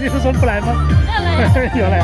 你不是说不来吗？要来。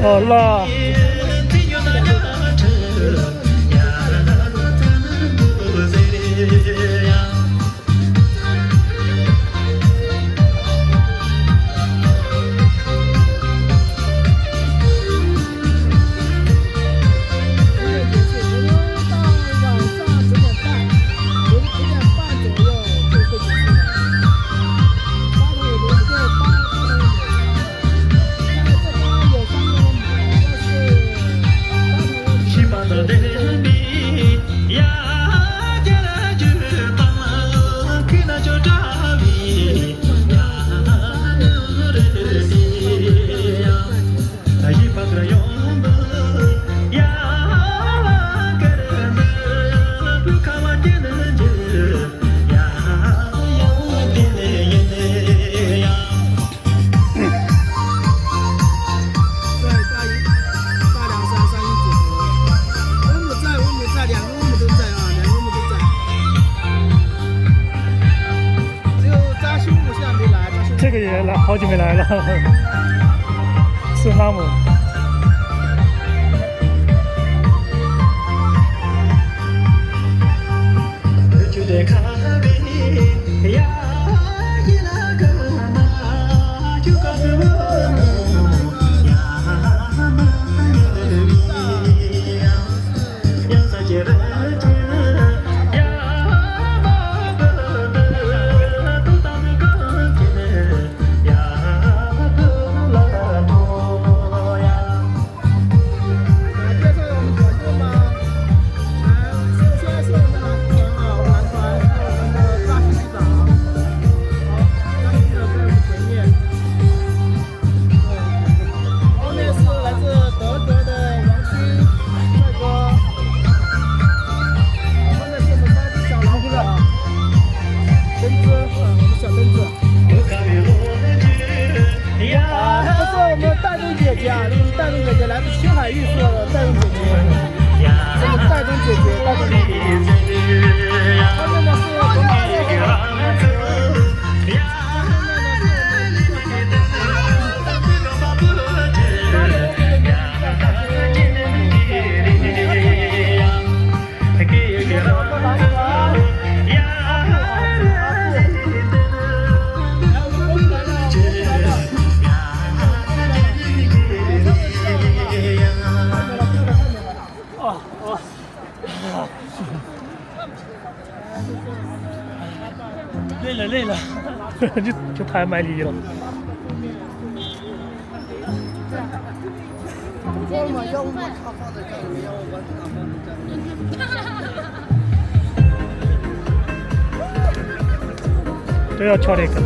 好了。这个也来好久没来了，是拉姆。戴总姐姐来自青海玉社的戴总姐姐，这个戴总姐姐，戴总姐姐，他们呢是文化社的。累了，就太卖力了。都要跳那个。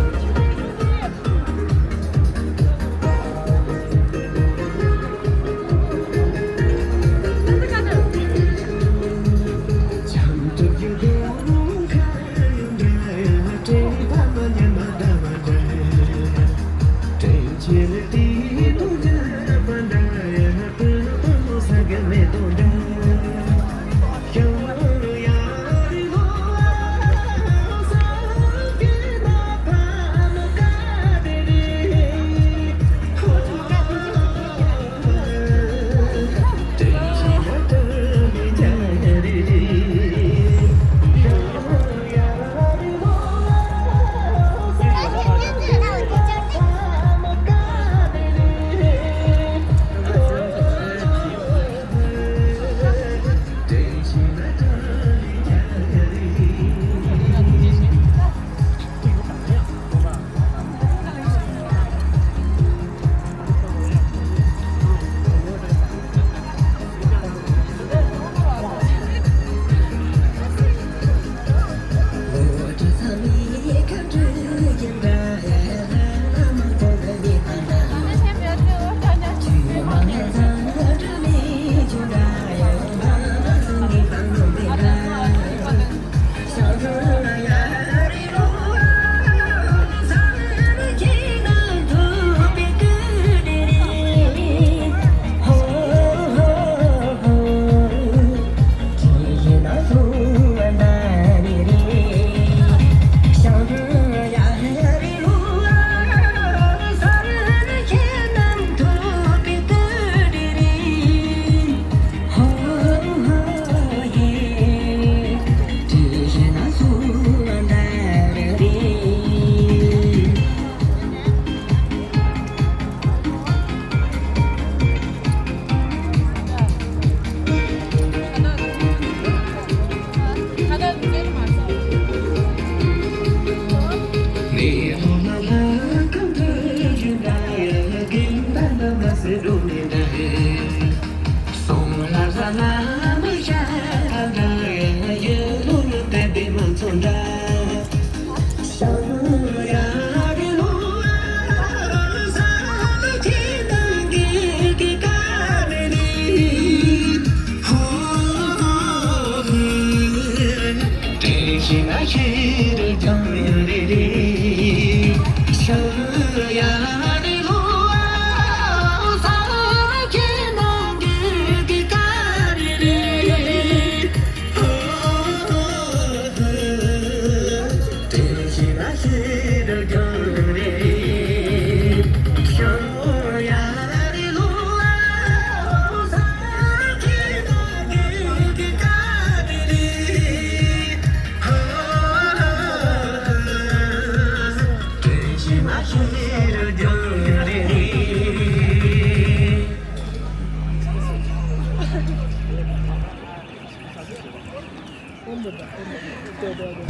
对对对。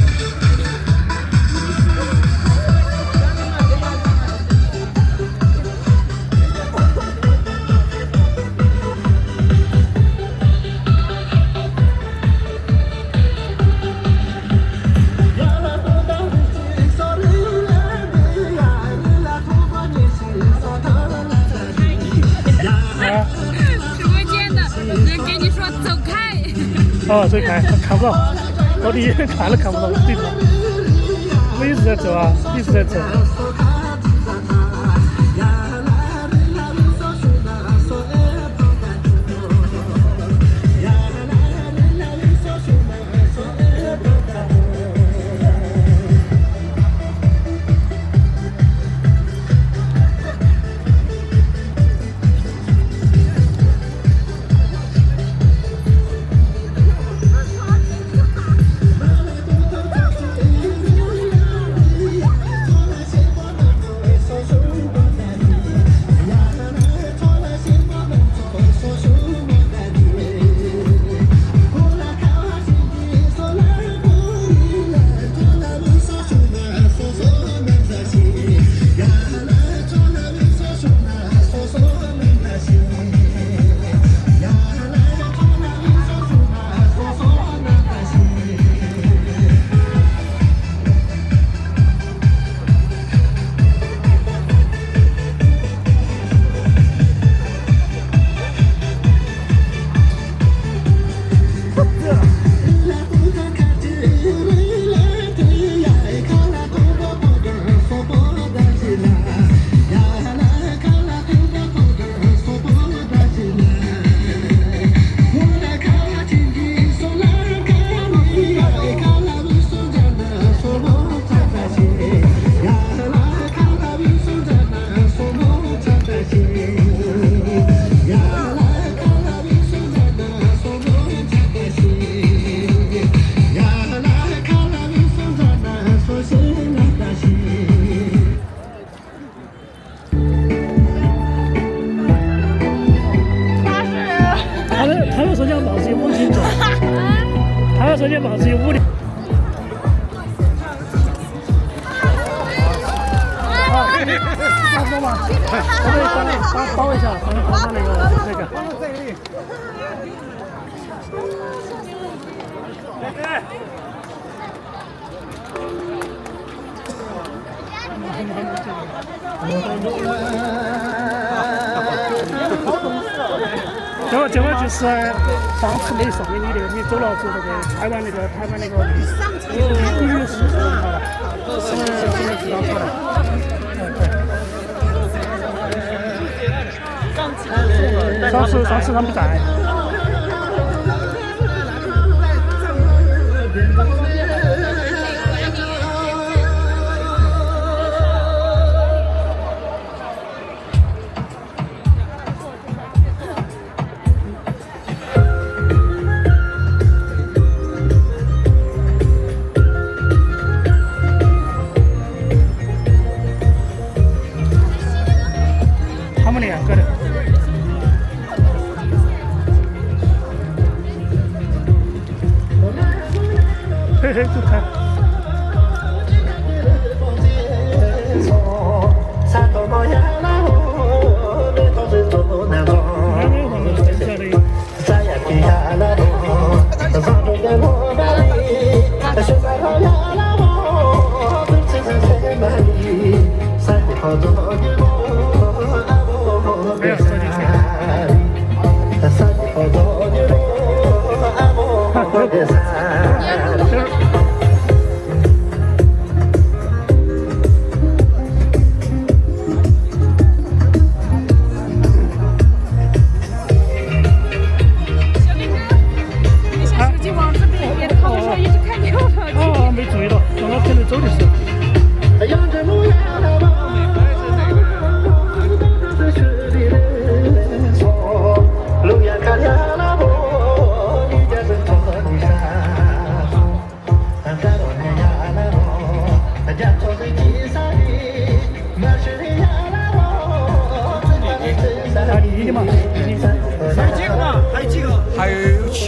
直播间的人给你说走开。哦，这开看不到，到底看了看不到，对吧？我一直在走啊，一直在走。他要说想报自己母亲走，他要说想报自己屋里。差不多吧，我给包一下，放那个。这个就是上次没送给你的，你走了之后那个台湾那个女士，好了，现在知道出来。上次他们在。他们两个的。嘿嘿，就看。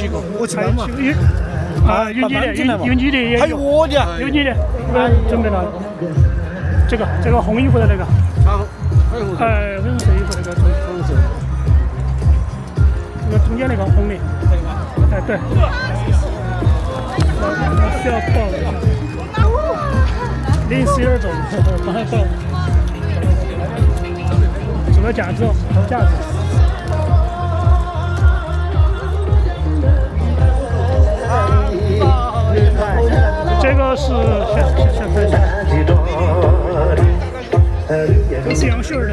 7个，我吃还了嘛。有啊，有你的，有你的也有，还有我的，有你的，准备了。这个红衣服的那个，好，还有粉红色衣服那个，红色，这个中间那个红的，哎对，需要报0.12种，帮他报，什么价值？价值。这个是小看一下，这是杨絮儿的。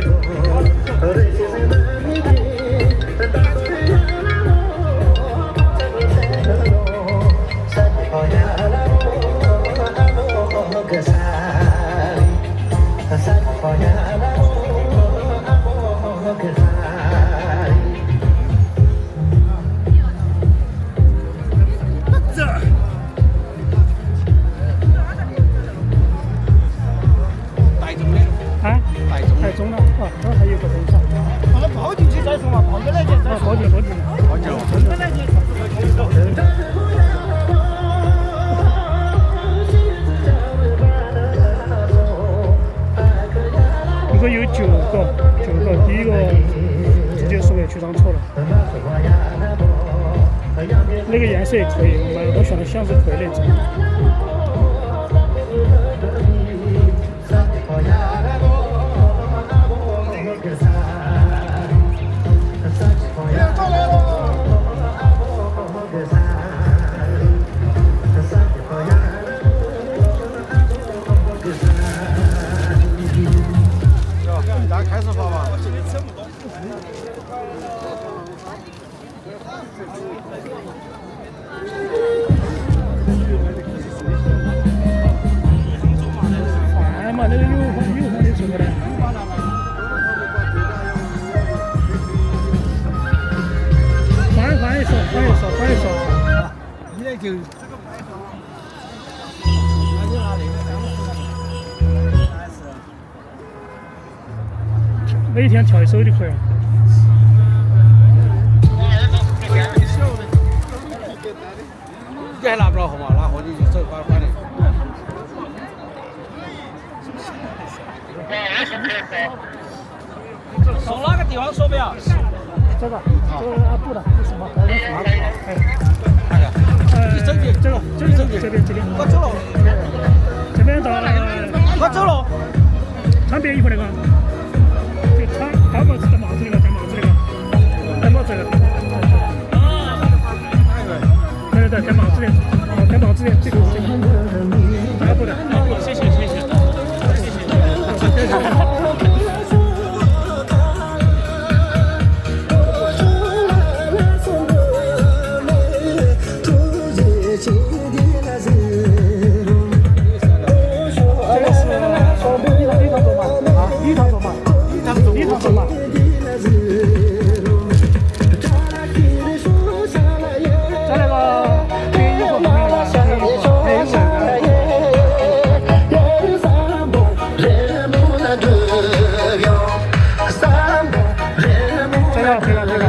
太重了啊！这还有个等一下，把它抱进去再说嘛，抱进来再说。抱进。一个有9个，第一个直接是为去当错了。那个颜色也可以，我选的向日葵那种。大家开始发吧。换嘛，那个有换的什么的。换一首。你那就。每天跳一首就可以了。你还拿不到号码，拿货你就走，管的。从哪个地方说不要？这个阿布的，什么？你走去，这边。我走了。这边到。我走了。穿别衣服那个，就穿高帽子戴帽子那个，戴帽子那个。对，戴帽子的，这个。阿布的。谢谢。这个。